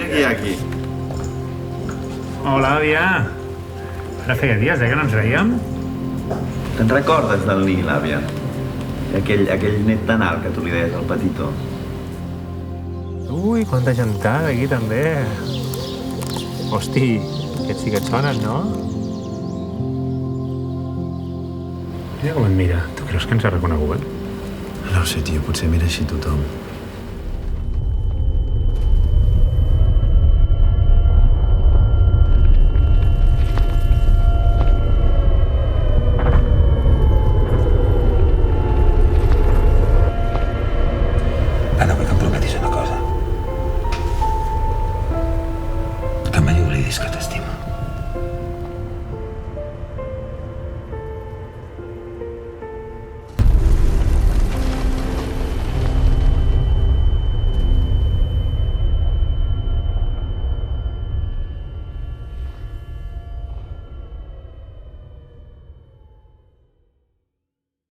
Mira qui hi ha aquí. Hola, àvia. Ara feia dies, que no ens veiem. Te'n recordes del Nil, àvia? Aquell net tan alt que tu li deies al Petito. Ui, quanta gentada aquí, també. Hosti, aquests sí que et sonen, no? Mira com em mira. Tu creus que ens ha reconegut? No ho sé, tio, potser mira així tothom.